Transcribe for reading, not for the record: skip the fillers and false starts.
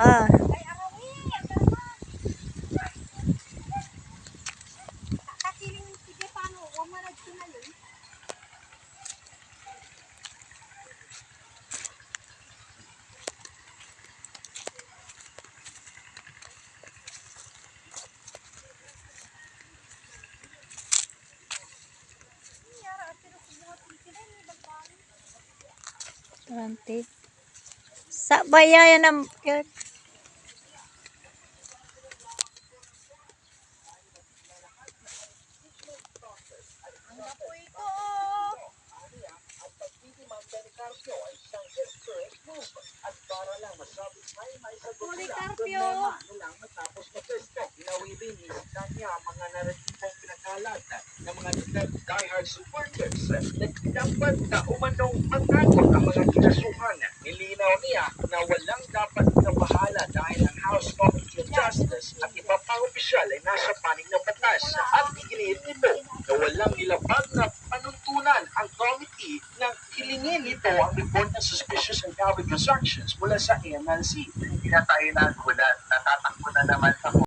Ah. Rantig. Sa bayayan ng Policarpio! Matapos mag-testo, inawibin ni kanya ang mga naratibong pinakalat ng mga diehard supporters na dapat na umanong magkakot ang mga kinasuhan. Nilinaw niya na walang dapat na bahala dahil ang House Committee of Justice at iba pang opisyal ay nasa panig na batas at iginiit nito na walang nilabag na panuntunan ang committee nang hilingin nito ang report ng suspicious and covered transactions mula sa AMLC. Pinatay na gulat, natatakbo na naman ako.